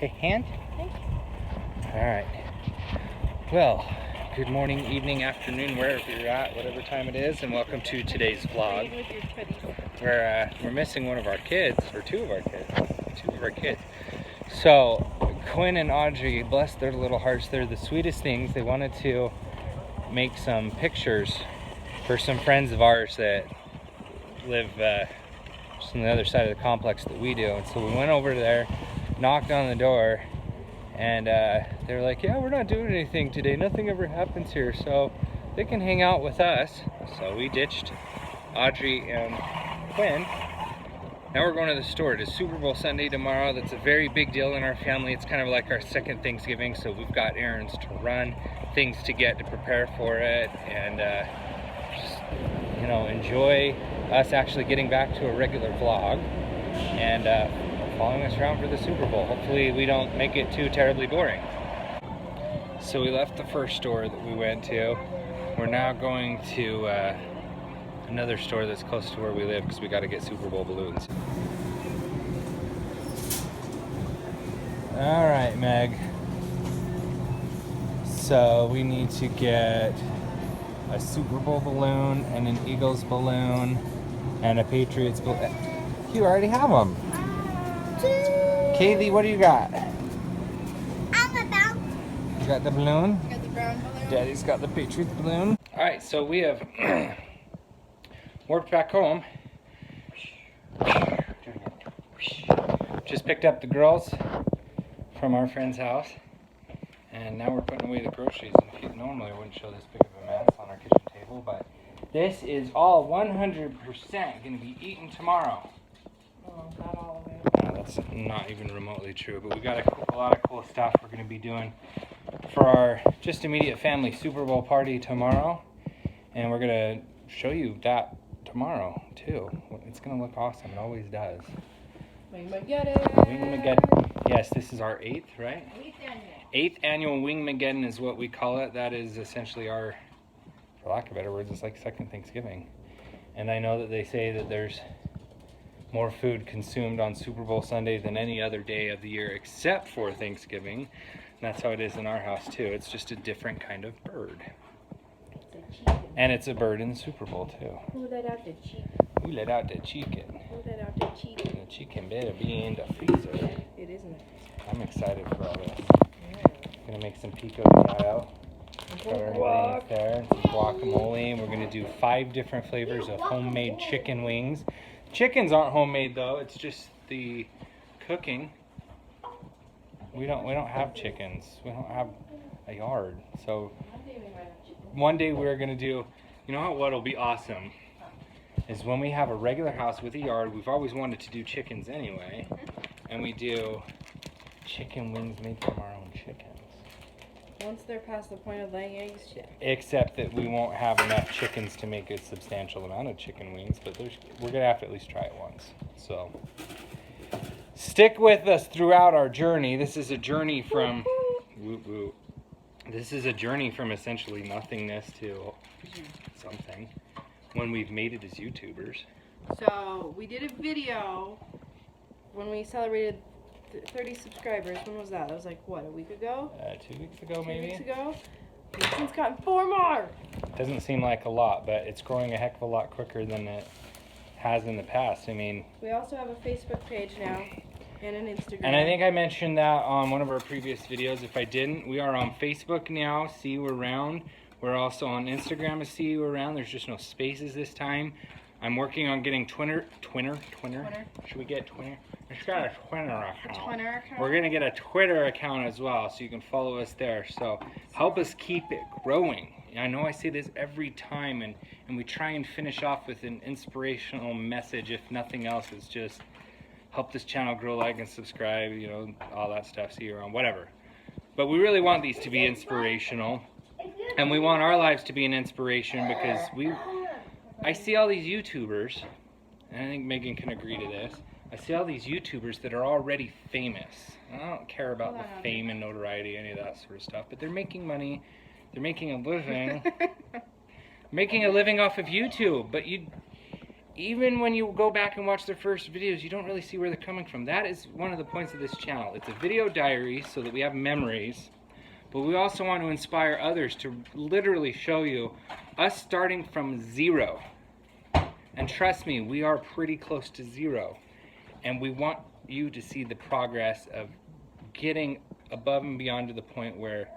Okay, hand? Thank you. Alright. Well, good morning, evening, afternoon, wherever you're at, whatever time it is, and welcome to today's vlog. We're missing one of our kids, or two of our kids. So, Quinn and Audrey, bless their little hearts, they're the sweetest things. They wanted to make some pictures for some friends of ours that live just on the other side of the complex that we do. And so we went over there, knocked on the door, and they were like, yeah, we're not doing anything today, nothing ever happens here, so they can hang out with us. So we ditched Audrey and Quinn. Now we're going to the store. It is Super Bowl Sunday tomorrow. That's a very big deal in our family. It's kind of like our second Thanksgiving, so we've got errands to run, things to get to prepare for it, and just, you know, enjoy us actually getting back to a regular vlog and following us around for the Super Bowl. Hopefully we don't make it too terribly boring. So we left the first store that we went to. We're now going to another store that's close to where we live because we got to get Super Bowl balloons. All right, Meg. So we need to get a Super Bowl balloon and an Eagles balloon and a Patriots balloon. You already have them. Kaylee, what do you got? You got the balloon? I got the brown balloon. Daddy's got the Patriots balloon. All right, so we have warped back home. Just picked up the girls from our friend's house, and now we're putting away the groceries. Normally I wouldn't show this big of a mess on our kitchen table, but this is all 100% going to be eaten tomorrow. Oh, not all of it. That's not even remotely true, but we got a lot of cool stuff we're going to be doing for our just immediate family Super Bowl party tomorrow, and we're going to show you that tomorrow too. It's going to look awesome. It always does. Wingmageddon. Yes, this is our 8th, right? 8th annual Wingmageddon is what we call it. That is essentially our, for lack of better words, it's like second Thanksgiving. And I know that they say that there's more food consumed on Super Bowl Sunday than any other day of the year except for Thanksgiving. And that's how it is in our house too. It's just a different kind of bird. And it's a bird in the Super Bowl too. Who let out the chicken? Who let out the chicken? Who let out the chicken? The chicken better be in the freezer. It isn't it? I'm excited for all this. Yeah. Gonna make some Pico de Gallo. Got our ingredients there, and some guacamole, and we're gonna do 5 different flavors of homemade chicken wings. Chickens aren't homemade though, it's just the cooking. We don't have chickens. We don't have a yard. So one day we're gonna do, you know what'll be awesome is when we have a regular house with a yard. We've always wanted to do chickens anyway, and we do chicken wings made from our own chickens. Once they're past the point of laying eggs, Except that we won't have enough chickens to make a substantial amount of chicken wings, but we're gonna have to at least try it once. So stick with us throughout our journey. This is a journey from This is a journey from essentially nothingness to something when we've made it as YouTubers. So we did a video when we celebrated 30 subscribers. When was that? That was like, what, a week ago? 2 weeks ago, maybe? 2 weeks ago? And since gotten 4 more! Doesn't seem like a lot, but it's growing a heck of a lot quicker than it has in the past. I mean, we also have a Facebook page now and an Instagram. And I think I mentioned that on one of our previous videos. If I didn't, we are on Facebook now, See You Around. We're also on Instagram as See You Around. There's just no spaces this time. I'm working on getting Twitter. Should we get Twitter? It's got a Twitter account. We're gonna get a Twitter account as well, so you can follow us there. So help us keep it growing. I know I say this every time, and we try and finish off with an inspirational message. If nothing else, it's just help this channel grow, like and subscribe, you know, all that stuff. See you around, whatever. But we really want these to be inspirational, and we want our lives to be an inspiration because I see all these YouTubers, and I think Megan can agree to this. I see all these YouTubers that are already famous. And I don't care about the fame and notoriety, any of that sort of stuff, but they're making money, they're making a living, making a living off of YouTube. But even when you go back and watch their first videos, you don't really see where they're coming from. That is one of the points of this channel. It's a video diary so that we have memories, but we also want to inspire others to literally show you us starting from zero. And trust me, we are pretty close to zero. And we want you to see the progress of getting above and beyond to the point where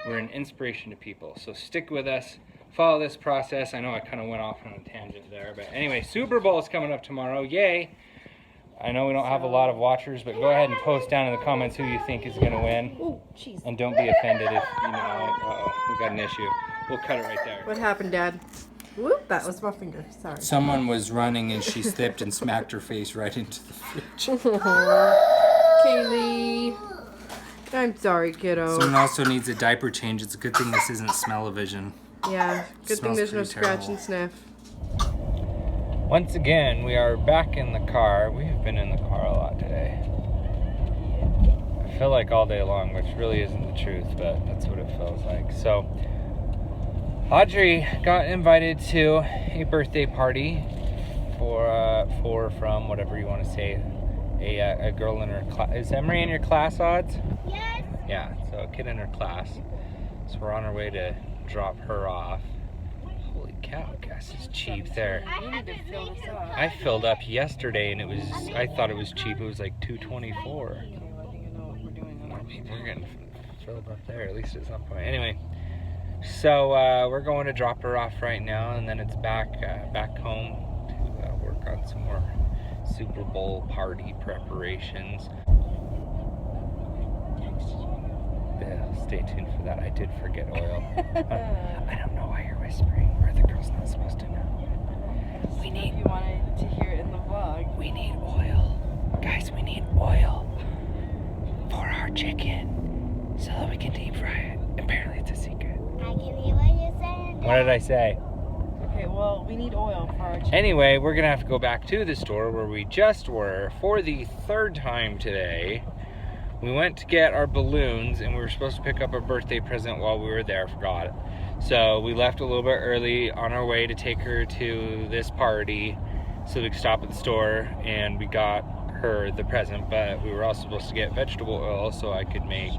we're an inspiration to people. So stick with us. Follow this process. I know I kind of went off on a tangent there, but anyway, Super Bowl is coming up tomorrow. Yay! I know we don't have a lot of watchers, but go ahead and post down in the comments who you think is going to win. Oh, jeez. And don't be offended if, you know, uh-oh, we got an issue. We'll cut it right there. What happened, Dad? Whoop, that was my finger. Sorry. Someone was running and she slipped and smacked her face right into the fridge. Kaylee. I'm sorry, kiddo. Someone also needs a diaper change. It's a good thing this isn't smell-o-vision. Yeah, good thing there's no scratch and sniff. Once again, we are back in the car. We have been in the car a lot today. I feel like all day long, which really isn't the truth, but that's what it feels like. So, Audrey got invited to a birthday party from whatever you want to say, a girl in her class. Is Emery in your class, Odds? Yes. Yeah, so a kid in her class. So we're on our way to drop her off. Holy cow, gas is cheap there. You need to fill this up. I filled up yesterday and I thought it was cheap. It was like $2.24. Okay, letting you know what we're doing. We're getting filled up there, at least at some point. Anyway, so we're going to drop her off right now, and then it's back home to work on some more Super Bowl party preparations. Yeah, stay tuned for that. I did forget oil. I don't know why you're whispering. Are the girls not supposed to know? We need. If you wanted to hear it in the vlog. We need oil, guys. We need oil for our chicken so that we can deep fry it. Apparently, it's a secret. I can hear what you're saying. What did I say? Okay, well, we need oil for our chicken. Anyway, we're gonna have to go back to the store where we just were for the third time today. We went to get our balloons and we were supposed to pick up a birthday present while we were there, forgot it. So we left a little bit early on our way to take her to this party so we could stop at the store, and we got her the present, but we were also supposed to get vegetable oil so I could make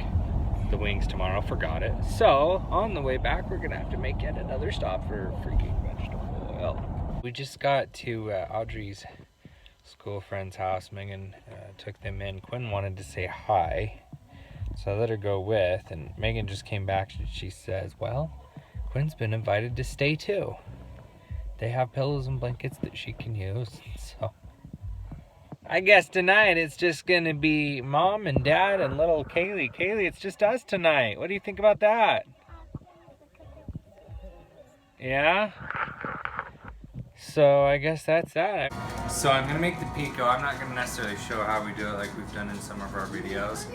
the wings tomorrow, forgot it. So on the way back, we're gonna have to make yet another stop for freaking vegetable oil. We just got to Audrey's school friend's house. Megan took them in. Quinn wanted to say hi, so I let her go with, and Megan just came back and she says, well, Quinn's been invited to stay too. They have pillows and blankets that she can use, so I guess tonight it's just gonna be Mom and Dad and little Kaylee. Kaylee, it's just us tonight. What do you think about that? Yeah? So I guess that's that. So I'm gonna make the pico. I'm not gonna necessarily show how we do it like we've done in some of our videos.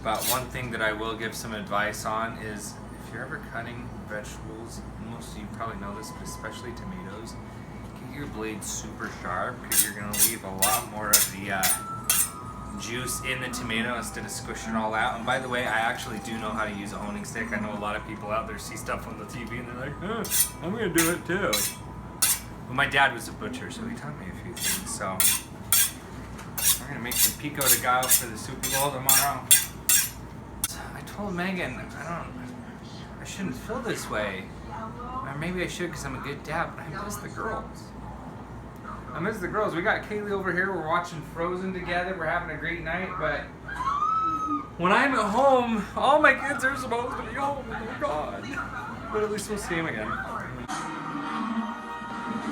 But one thing that I will give some advice on is if you're ever cutting vegetables, most of you probably know this, but especially tomatoes, get your blade super sharp because you're gonna leave a lot more of the juice in the tomato instead of squishing it all out. And by the way, I actually do know how to use a honing stick. I know a lot of people out there see stuff on the TV and they're like, oh, I'm gonna do it too. Well, my dad was a butcher, so he taught me a few things. So we're gonna make some Pico de Gallo for the Super Bowl tomorrow. I told Megan, I shouldn't feel this way. Or maybe I should because I'm a good dad, but I miss the girls. I miss the girls. We got Kaylee over here. We're watching Frozen together. We're having a great night, but when I'm at home, all my kids are supposed to be home. Oh God. But at least we'll see them again.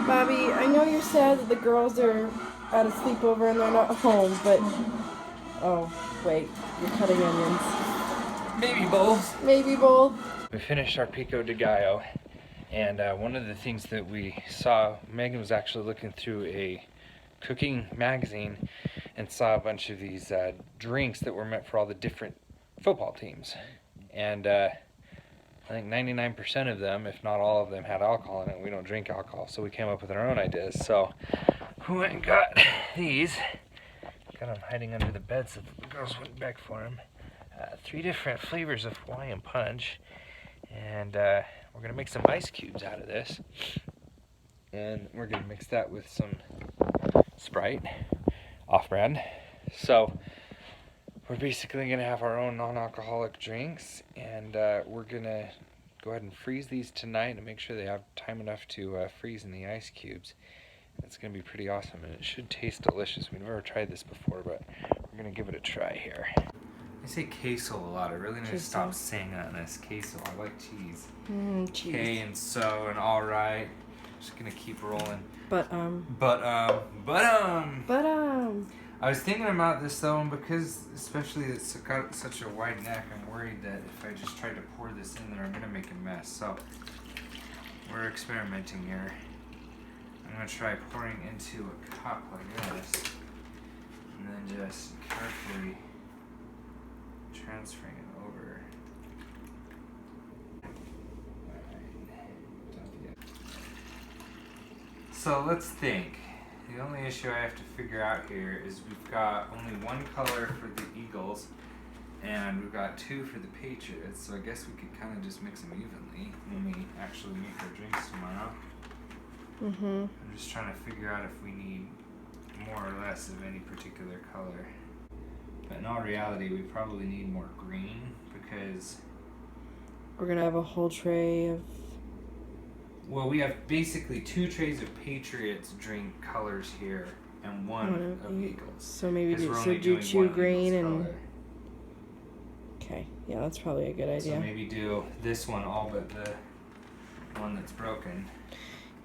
Bobby, I know you're sad that the girls are at a sleepover and they're not home, but... Oh, wait. You're cutting onions. Maybe both. Maybe both. We finished our Pico de Gallo, and one of the things that we saw, Megan was actually looking through a cooking magazine and saw a bunch of these drinks that were meant for all the different football teams. And I think 99% of them, if not all of them, had alcohol in it. We don't drink alcohol, so we came up with our own ideas. So we went and got these. Got them hiding under the bed so the girls wouldn't beg for them. 3 different flavors of Hawaiian Punch. And we're going to make some ice cubes out of this. and we're gonna mix that with some Sprite, off-brand. So we're basically gonna have our own non-alcoholic drinks, and we're gonna go ahead and freeze these tonight and make sure they have time enough to freeze in the ice cubes. It's gonna be pretty awesome, and it should taste delicious. We've never tried this before, but we're gonna give it a try here. I say queso a lot. I really need to stop saying that in this. Queso. I like cheese. Cheese. K and so and all right. Just gonna keep rolling. But I was thinking about this though, and because especially it's got such a wide neck, I'm worried that if I just tried to pour this in there, I'm gonna make a mess. So we're experimenting here. I'm gonna try pouring into a cup like this, and then just carefully transferring it over. So let's think. The only issue I have to figure out here is we've got only one color for the Eagles, and we've got two for the Patriots, so I guess we could kind of just mix them evenly when we actually make our drinks tomorrow. I'm just trying to figure out if we need more or less of any particular color. But in all reality, we probably need more green because we're gonna have a whole tray of. Well, we have basically 2 trays of Patriots drink colors here and one of Eagles. So maybe do 2 green and. Okay, yeah, that's probably a good idea. So maybe do this one all but the one that's broken.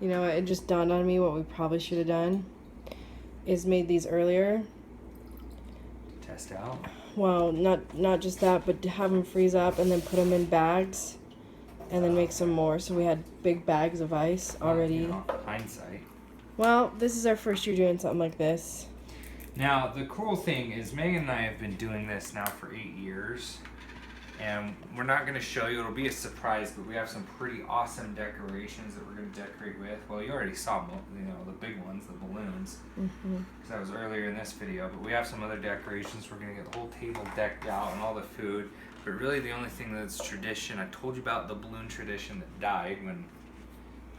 You know what? It just dawned on me what we probably should have done is made these earlier. Test out. Well, not just that, but to have them freeze up and then put them in bags. And then make some more, so we had big bags of ice already. You know, hindsight. Well, this is our first year doing something like this. Now, the cool thing is Megan and I have been doing this now for 8 years. And we're not going to show you, it'll be a surprise, but we have some pretty awesome decorations that we're going to decorate with. Well, you already saw, you know, the big ones, the balloons. Because that was earlier in this video. But we have some other decorations. We're going to get the whole table decked out and all the food. But really the only thing that's tradition, I told you about the balloon tradition that died when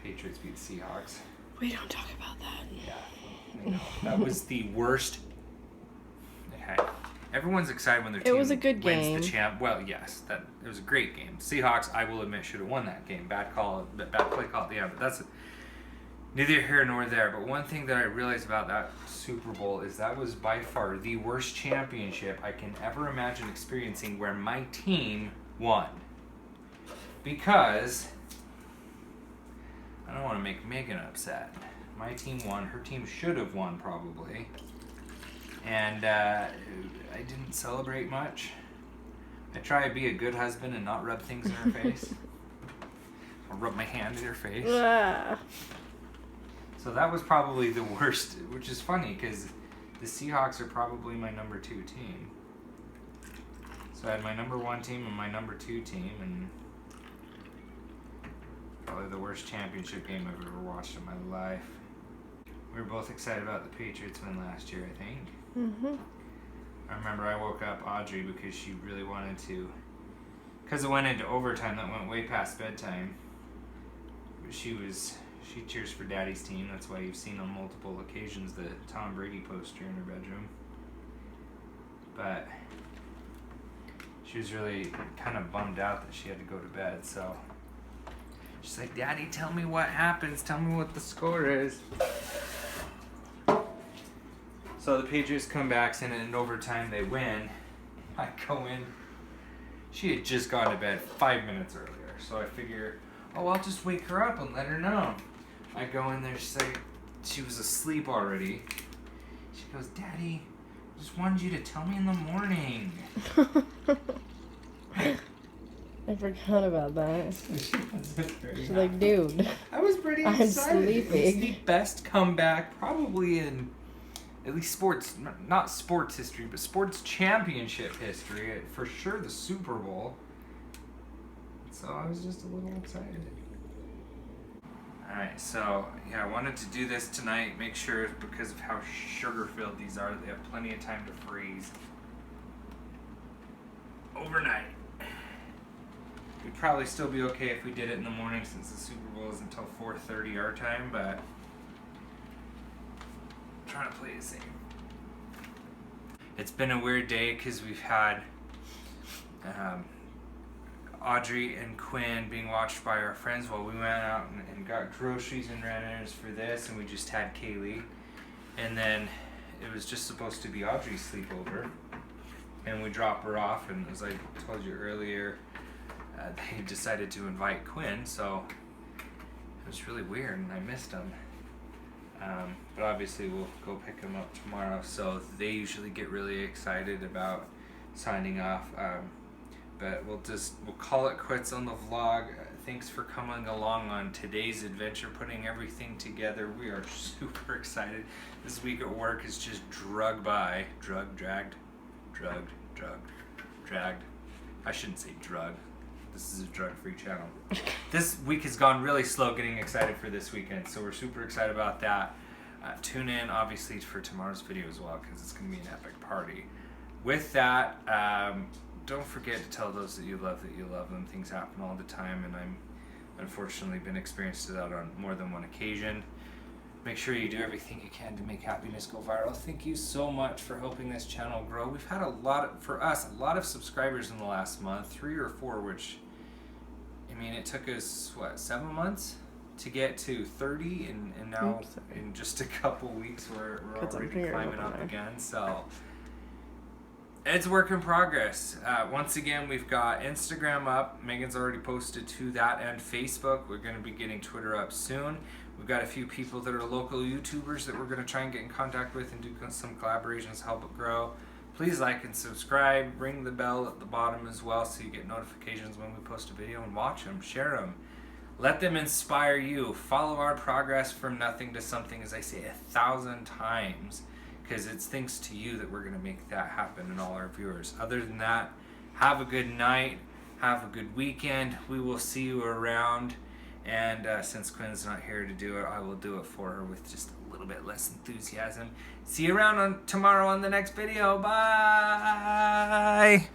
Patriots beat the Seahawks. We don't talk about that. Yeah, I know. That was the worst. Okay. Everyone's excited when their team was a good wins game. the champ. Well, yes, it was a great game. Seahawks, I will admit, should have won that game. Bad play call at the end, but that's neither here nor there. But one thing that I realized about that Super Bowl is that was by far the worst championship I can ever imagine experiencing where my team won. Because I don't want to make Megan upset. My team won. Her team should have won probably. And I didn't celebrate much. I try to be a good husband and not rub things in her face. Or rub my hand in her face. So that was probably the worst, which is funny because the Seahawks are probably my number 2 team. So I had my number 1 team and my number 2 team, and probably the worst championship game I've ever watched in my life. We were both excited about the Patriots win last year, I think. I remember I woke up Audrey because she really wanted to, because it went into overtime that went way past bedtime. She cheers for Daddy's team. That's why you've seen on multiple occasions the Tom Brady poster in her bedroom. But she was really kind of bummed out that she had to go to bed. So she's like, "Daddy, tell me what happens. Tell me what the score is." So the Patriots come back, and in overtime they win. I go in. She had just gone to bed 5 minutes earlier. So I figure, oh, I'll just wake her up and let her know. I go in there, she's like, she was asleep already. She goes, "Daddy, I just wanted you to tell me in the morning." I forgot about that. She's like, dude, I was pretty I'm excited. sleeping. It's the best comeback probably in at least sports, not sports history, but sports championship history. For sure the Super Bowl. So I was just a little excited. Alright, so yeah, I wanted to do this tonight. Make sure, because of how sugar-filled these are, they have plenty of time to freeze overnight. we'd probably still be okay if we did it in the morning since the Super Bowl is until 4:30 our time, but I'm trying to play it safe. It's been a weird day because we've had Audrey and Quinn being watched by our friends while we went out and got groceries and ran errands for this, and we just had Kaylee. And then it was just supposed to be Audrey's sleepover, and we drop her off, and as I told you earlier, they decided to invite Quinn, so it was really weird and I missed them. But obviously we'll go pick them up tomorrow, so they usually get really excited about signing off. But we'll call it quits on the vlog. Thanks for coming along on today's adventure, putting everything together. We are super excited. This week at work is just dragged. I shouldn't say drug. This is a drug-free channel. This week has gone really slow getting excited for this weekend, so we're super excited about that. Tune in, obviously, for tomorrow's video as well, because it's going to be an epic party. With that, don't forget to tell those that you love them. Things happen all the time, and I'm unfortunately been experienced to that on more than one occasion. Make sure you do everything you can to make happiness go viral. Thank you so much for helping this channel grow. We've had a lot of subscribers in the last month, 3 or 4, which, I mean, it took us, 7 months to get to 30, and now in just a couple weeks we're already climbing up again. So it's a work in progress. Once again, we've got Instagram up. Megan's already posted to that, and Facebook. We're going to be getting Twitter up soon. We've got a few people that are local YouTubers that we're going to try and get in contact with and do some collaborations to help it grow. Please like and subscribe. Ring the bell at the bottom as well so you get notifications when we post a video, and watch them, share them. Let them inspire you. Follow our progress from nothing to something, as I say 1,000 times, because it's thanks to you that we're going to make that happen, and all our viewers. Other than that, have a good night. Have a good weekend. We will see you around. And since Quinn's not here to do it, I will do it for her with just a little bit less enthusiasm. See you around tomorrow on the next video. Bye!